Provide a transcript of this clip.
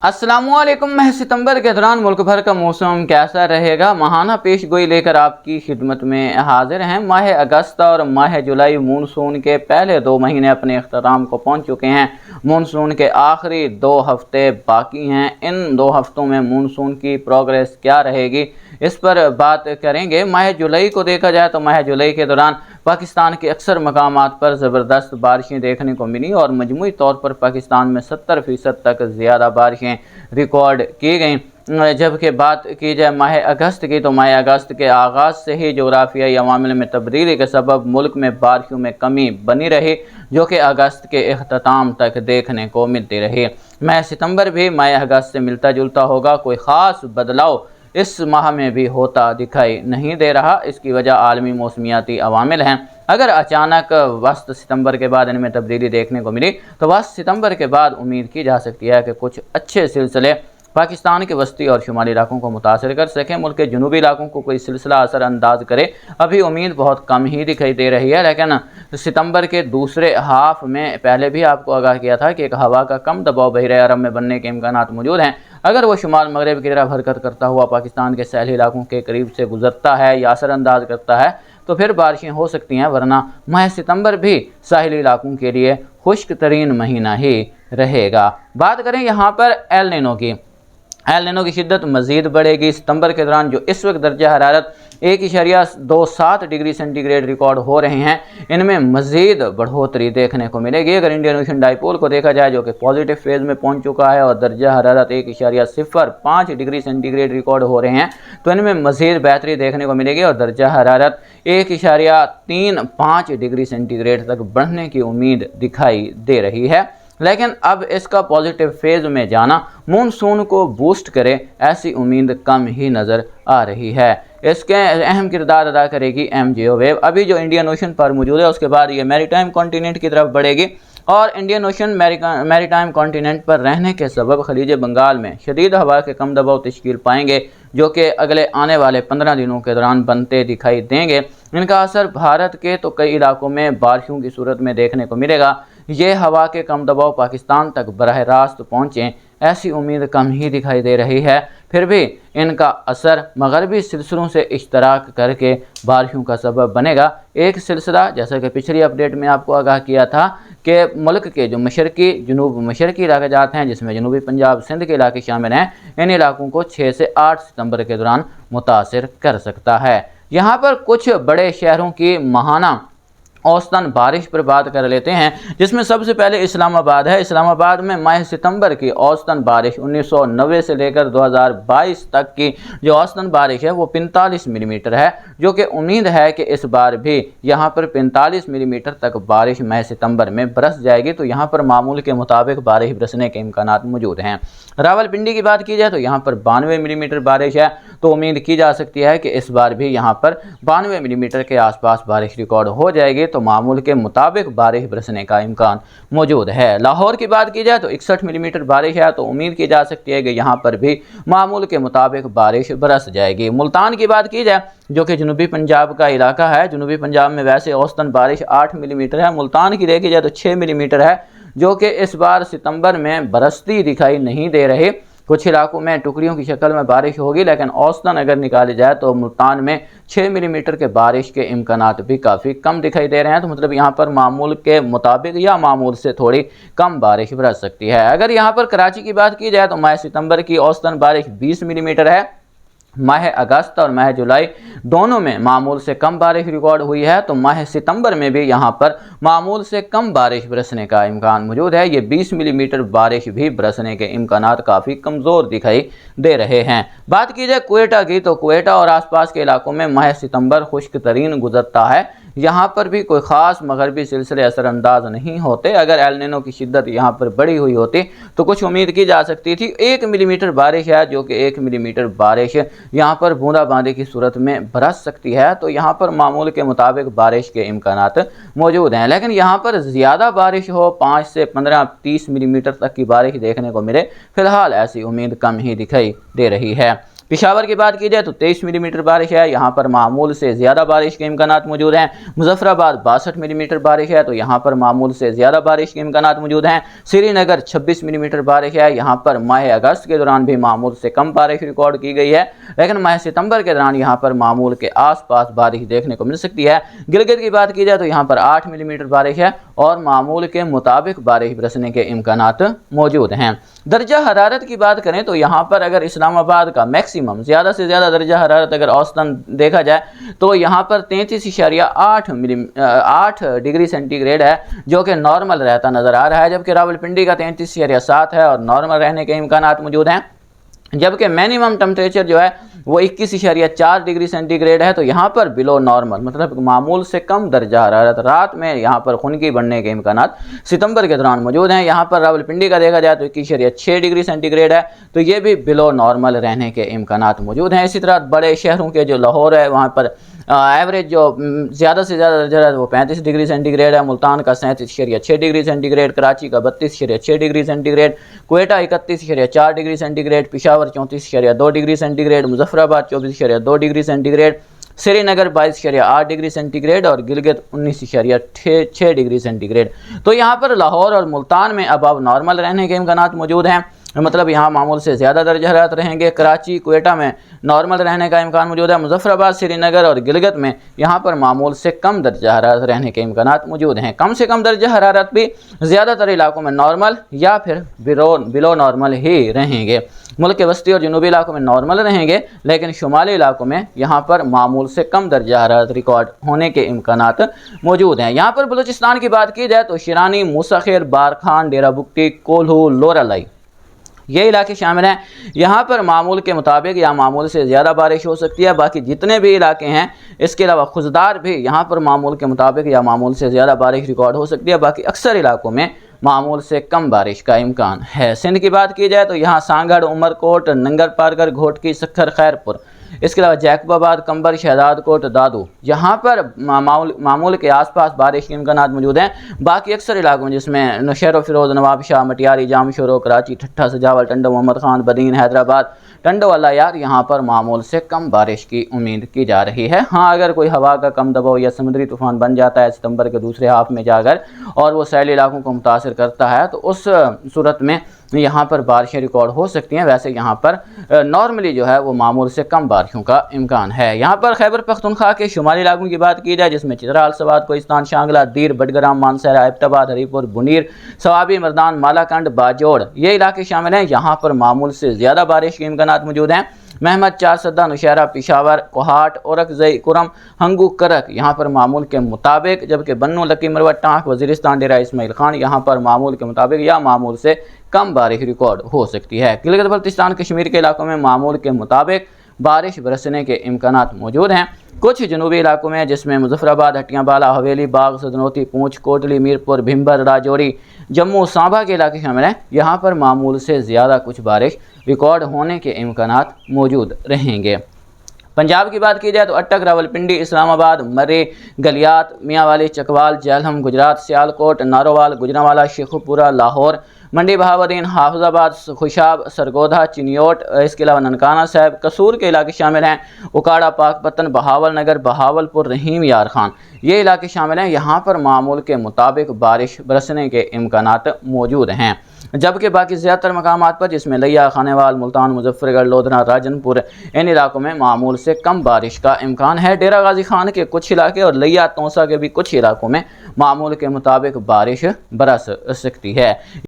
अस्सलामुअलैकुम। माह सितंबर के दौरान मुल्क भर का मौसम कैसा रहेगा, माहाना पेश गोई लेकर आपकी खिदमत में हाजिर हैं। माह अगस्त और माह जुलाई मानसून के पहले 2 महीने अपने अख्ताम को पहुंच चुके हैं। मानसून के आखिरी 2 हफ्ते बाकी हैं। इन 2 हफ्तों में मानसून की प्रोग्रेस क्या रहेगी, इस पर बात करेंगे। माह जुलाई को देखा जाए तो माह जुलाई के दौरान पाकिस्तान के अक्सर मकामात पर ज़बरदस्त बारिशें देखने को मिली और मजमूई तौर पर पाकिस्तान में 70% तक ज़्यादा बारिशें रिकॉर्ड की गई। जबकि बात की जाए माह अगस्त की, तो माह अगस्त के आगाज़ से ही जोग्राफियाई अवामिल में तब्दीली के सबब मुल्क में बारिशों में कमी बनी रही, जो कि अगस्त के अख्ताम तक देखने को मिलती रही। माह सितंबर भी माह अगस्त से मिलता जुलता होगा। कोई ख़ास बदलाव इस माह में भी होता दिखाई नहीं दे रहा। इसकी वजह आलमी मौसमियाती अवामिल हैं। अगर अचानक वस्त सितंबर के बाद इनमें तब्दीली देखने को मिली तो वस्त सितंबर के बाद उम्मीद की जा सकती है कि कुछ अच्छे सिलसिले पाकिस्तान के वस्ती और शुमाली इलाकों को मुतासर कर सकें। मुल्क के जनूबी इलाकों को कोई सिलसिला असर अंदाज करे, अभी उम्मीद बहुत कम ही दिखाई दे रही है। लेकिन सितंबर के दूसरे हाफ में पहले भी आपको आगाह किया था कि एक हवा का कम दबाव बहिरे अरब में बनने के इम्कानात मौजूद हैं। अगर वो शुमाल मगरब की तरफ हरकत करता हुआ पाकिस्तान के सैली इलाकों के करीब से गुजरता है या असर अंदाज करता है तो फिर बारिशें हो सकती हैं, वरना माह सितंबर भी साहिली इलाकों के लिए खुश्क तरीन महीना ही रहेगा। बात करें यहाँ पर एल नीनो की। एल नीनो की शिद्दत मज़ीद बढ़ेगी। सितंबर के दौरान जो इस वक्त दर्जा हरारत 1.27 डिग्री सेंटीग्रेड रिकॉर्ड हो रहे हैं, इनमें मज़ीद बढ़ोतरी देखने को मिलेगी। अगर इंडियन ओशन डाइपोल को देखा जाए, जो कि पॉजिटिव फेज़ में पहुंच चुका है और दर्जा हरारत 1.05 डिग्री सेंटीग्रेड रिकॉर्ड हो रहे हैं, तो इनमें मज़ीद बेहतरी देखने को मिलेगी और दर्जा हरारत 1.35 डिग्री सेंटीग्रेड तक बढ़ने की उम्मीद दिखाई दे रही है। लेकिन अब इसका पॉजिटिव फेज़ में जाना मानसून को बूस्ट करे, ऐसी उम्मीद कम ही नज़र आ रही है। इसके अहम किरदार अदा करेगी एमजेओ वेव। अभी जो इंडियन ओशन पर मौजूद है, उसके बाद ये मैरीटाइम कॉन्टिनेंट की तरफ बढ़ेगी और इंडियन ओशन मैरीटाइम कॉन्टिनेंट पर रहने के सबब खलीज बंगाल में शदीद हवा के कम दबाव तश्कील पाएंगे, जो कि अगले आने वाले 15 दिनों के दौरान बनते दिखाई देंगे। इनका असर भारत के तो कई इलाकों में बारिशों की सूरत में देखने को मिलेगा। ये हवा के कम दबाव पाकिस्तान तक बराह रास्त पहुँचें, ऐसी उम्मीद कम ही दिखाई दे रही है। फिर भी इनका असर मगरबी सिलसिलों से इश्तराक करके बारिशों का सबब बनेगा। एक सिलसिला, जैसा कि पिछली अपडेट में आपको आगाह किया था, कि मुल्क के जो मशरकी जनूब मशरकी इलाके जाते हैं, जिसमें जनूबी पंजाब सिंध के इलाके शामिल हैं, इन इलाकों को 6 से 8 सितंबर के दौरान मुतासिर कर सकता है। यहाँ पर कुछ बड़े शहरों की माहाना औसतन बारिश पर बात कर लेते हैं, जिसमें सबसे पहले इस्लामाबाद है। इस्लामाबाद में माह सितंबर की औसतन बारिश 1990 से लेकर 2022 तक की जो औसतन बारिश है वो 45 मिलीमीटर है, जो कि उम्मीद है कि इस बार भी यहाँ पर 45 मिलीमीटर तक बारिश माह सितंबर में बरस जाएगी। तो यहाँ पर मामूल के मुताबिक बारिश बरसने के इम्कानात मौजूद हैं। रावलपिंडी की बात की जाए तो यहाँ पर 92 मिलीमीटर बारिश है, तो उम्मीद की जा सकती है कि इस बार भी यहाँ पर 92 मिलीमीटर के आसपास बारिश रिकॉर्ड हो जाएगी। तो मामूल के मुताबिक बारिश बरसने का इम्कान मौजूद है। लाहौर की बात की जाए तो 61 मिलीमीटर बारिश है, तो उम्मीद की जा सकती है कि यहाँ पर भी मामूल के मुताबिक बारिश बरस जाएगी। मुल्तान की बात की जाए, जो कि जनूबी पंजाब का इलाका है, जनूबी पंजाब में वैसे औसतन बारिश 8 मिलीमीटर है, मुल्तान की देखी जाए तो 6 मिलीमीटर है, जो कि इस बार सितंबर में बरसती दिखाई नहीं दे रही। कुछ इलाकों में टुकड़ियों की शक्ल में बारिश होगी, लेकिन औसतन अगर निकाली जाए तो मुल्तान में 6 मिलीमीटर के बारिश के इम्कानात भी काफ़ी कम दिखाई दे रहे हैं। तो मतलब यहाँ पर मामूल के मुताबिक या मामूल से थोड़ी कम बारिश बरस सकती है। अगर यहाँ पर कराची की बात की जाए तो माह सितंबर की औसतन बारिश 20 मिलीमीटर है। माह अगस्त और माह जुलाई दोनों में मामूल से कम बारिश रिकॉर्ड हुई है, तो माह सितंबर में भी यहाँ पर मामूल से कम बारिश बरसने का इम्कान मौजूद है। ये 20 मिलीमीटर बारिश भी बरसने के इम्कानात काफ़ी कमज़ोर दिखाई दे रहे हैं। बात की जाए क्वेटा की, तो क्वेटा और आसपास के इलाकों में माह सितंबर खुश्क तरीन गुजरता है। यहाँ पर भी कोई ख़ास मगरबी सिलसिले असरअंदाज नहीं होते। अगर एल नीनो की शिद्दत यहाँ पर बढ़ी हुई होती तो कुछ उम्मीद की जा सकती थी। 1 मिलीमीटर बारिश है, जो कि 1 मिलीमीटर बारिश यहाँ पर बूंदाबांदी की सूरत में बरस सकती है। तो यहाँ पर मामूल के मुताबिक बारिश के इम्कानात मौजूद हैं। लेकिन यहाँ पर ज़्यादा बारिश हो, 5 से 15-30 मिलीमीटर तक की बारिश देखने को मिले, फिलहाल ऐसी उम्मीद कम ही दिखाई दे रही है। पेशावर की बात की जाए तो 23 मिलीमीटर बारिश है, यहाँ पर मामूल से ज़्यादा बारिश के इम्कानात मौजूद हैं। मुजफ्फराबाद 62 मिलीमीटर बारिश है, तो यहाँ पर मामूल से ज़्यादा बारिश के इम्कानात मौजूद हैं। श्रीनगर 26 मिलीमीटर बारिश है, यहाँ पर माह अगस्त के दौरान भी मामूल से कम बारिश रिकॉर्ड की गई है, लेकिन माह सितंबर के दौरान यहाँ पर मामूल के आसपास बारिश देखने को मिल सकती है। गिलगित की बात की जाए तो यहाँ पर 8 मिलीमीटर बारिश है और मामूल के मुताबिक बारिश बरसने के इम्कानात मौजूद हैं। दर्जा हरारत की बात करें तो यहाँ पर अगर इस्लामाबाद का मैक्सिमम ज़्यादा से ज़्यादा दर्जा हरारत अगर औसतन देखा जाए तो यहाँ पर 33.8 डिग्री सेंटीग्रेड है, जो कि नॉर्मल रहता नज़र आ रहा है, जबकि रावलपिंडी का 33.7 है और नॉर्मल रहने के इम्कानात मौजूद हैं। जबकि मिनिमम टेम्परेचर जो है वो 21.4 डिग्री सेंटीग्रेड है, तो यहाँ पर बिलो नॉर्मल मतलब मामूल से कम दर्जा हरारत रात में यहाँ पर खुनकी बढ़ने के इम्कानात सितंबर के दौरान मौजूद हैं। यहाँ पर रावलपिंडी का देखा जाए तो 21.6 डिग्री सेंटीग्रेड है, तो ये भी बिलो नॉर्मल रहने के इम्कानात मौजूद हैं। इसी तरह बड़े शहरों के जो लाहौर है वहाँ पर एवरेज जो ज़्यादा से ज़्यादा दर्जा है वो 35 डिग्री सेंटीग्रेड है, मुल्तान का 37.6 डिग्री सेंटीग्रेड, कराची का 32.6 degree centigrade, Quetta 31.4 degree centigrade, Peshawar 34.2 degree centigrade, Muzaffarabad 24.2 degree centigrade, Srinagar 22.8 degree centigrade और गिलगित 19.6 डिग्री सेंटीग्रेड। तो यहाँ पर लाहौर और मुल्तान में अबव नॉर्मल रहने के इम्कानात मौजूद हैं, मतलब यहाँ मामूल से ज़्यादा दर्जा हरारत रहेंगे। कराची कोयटा में नॉर्मल रहने का इम्कान मौजूद है। मुजफ्फराबाद श्रीनगर और गिलगित में यहाँ पर मामूल से कम दर्जा हरारत रहने के इम्कानात मौजूद हैं। कम से कम दर्जा हरारत भी ज़्यादातर इलाकों में नॉर्मल या फिर बिलो नॉर्मल ही रहेंगे। मुल्क के वस्ती और जनूबी इलाकों में नॉर्मल रहेंगे, लेकिन शुमाली इलाकों में यहाँ पर मामूल से कम दर्जा हरारत रिकॉर्ड होने के इम्कानात मौजूद हैं। यहाँ पर बलूचिस्तान की बात की जाए तो शिरानी, मूसाखेर, बारखान, डेरा बुक्टी, कोल्हू, लोरालाई ये इलाके शामिल हैं। यहाँ पर मामूल के मुताबिक या मामूल से ज़्यादा बारिश हो सकती है। बाकी जितने भी इलाके हैं इसके अलावा खुजदार भी यहाँ पर मामूल के मुताबिक या मामूल से ज़्यादा बारिश रिकॉर्ड हो सकती है। बाकी अक्सर इलाकों में मामूल से कम बारिश का इम्कान है। सिंध की बात की जाए तो यहाँ सांगड़, उमरकोट, नंगर पारकर, घोटकी, सखर, खैरपुर, इसके अलावा जैकबाबाद, कंबर, शहजादकोट, दादू यहाँ पर मामूल के आसपास बारिश के इम्कानात मौजूद हैं। बाकी अक्सर इलाकों में जिसमें नौशहर, फिरोज, नवाब शाह, मटियारी, जामशोरो, कराची, ठट्ठा, सजावल, टंडो, मोहम्मद खान, बदीन, हैदराबाद, टंडो वाला यार यहाँ पर मामूल से कम बारिश की उम्मीद की जा रही है। हाँ, अगर कोई हवा का कम दबाव या समुद्री तूफान बन जाता है सितंबर के दूसरे हाफ में जाकर और वो सैली इलाकों को मुतासर करता है तो उस सूरत में यहाँ पर बारिशें रिकॉर्ड हो सकती हैं। वैसे यहाँ पर नॉर्मली जो है वो मामूल से कम बारिशों का इम्कान है। यहाँ पर खैबर पख्तूनख्वा के शुमाली इलाकों की बात की जाए जिसमें चित्राल, सवात, कोहिस्तान, शांगला, दीर, बडगराम, मानसरा, एबटाबाद, हरीपुर, बुनीर, सवाबी, मर्दान, मालाकंड, बाजोड़ ये इलाके शामिल हैं। यहाँ पर मामूल से ज़्यादा बारिश के इम्कानात मौजूद हैं। महमद, चारसदा, नौशहरा, पेशावर, कोहाट, औरकजई, कुरम, हंगू, करक यहाँ पर मामूल के मुताबिक, जबकि बन्नू, लकी, मरवत, टाँक, वजीरिस्तान, डेरा इस्माइल खान यहाँ पर मामूल के मुताबिक या मामूल से कम बारिश रिकॉर्ड हो सकती है। गिलगित बल्तिस्तान, कश्मीर के इलाकों में मामूल के मुताबिक बारिश बरसने के इम्कानात मौजूद हैं। कुछ जनूबी इलाकों में जिसमें मुजफ्फराबाद, हटियाबाला, हवेली, बाग, सदनौती, पूंछ, कोटली, मीरपुर, भिम्बर, राजौरी, जम्मू, सांबा के इलाके शामिल हैं। यहाँ पर मामूल से ज़्यादा कुछ बारिश रिकॉर्ड होने के इम्कानात मौजूद रहेंगे। पंजाब की बात की जाए तो अटक, रावलपिंडी, इस्लामाबाद, मर्री, गलियात, मियांवाली, चकवाल, जेहलम, गुजरात, सियालकोट, नारोवाल, गुजरांवाला, शेखुपुरा, लाहौर, मंडी, बहावुद्दीन, हाफिजाबाद, खुशाब, सरगोधा, चिनियोट, इसके अलावा ननकाना साहब, कसूर के इलाके शामिल हैं। उकाड़ा, पाकपतन, बहावल नगर, बहावलपुर, रहीम यार खान ये इलाके शामिल हैं। यहाँ पर मामूल के मुताबिक बारिश बरसने के इम्कानात मौजूद हैं, जबकि बाकी ज़्यादातर मकामात पर जिसमें लिया, खानेवाल, मुल्तान, मुजफ्फरगढ़, लोधरा, राजनपुर इन इलाकों में मामूल से कम बारिश का इम्कान है। डेरा गाजी खान के कुछ इलाके और लिया, तौसा के भी कुछ इलाकों में मामूल के मुताबिक बारिश बरस सकती है।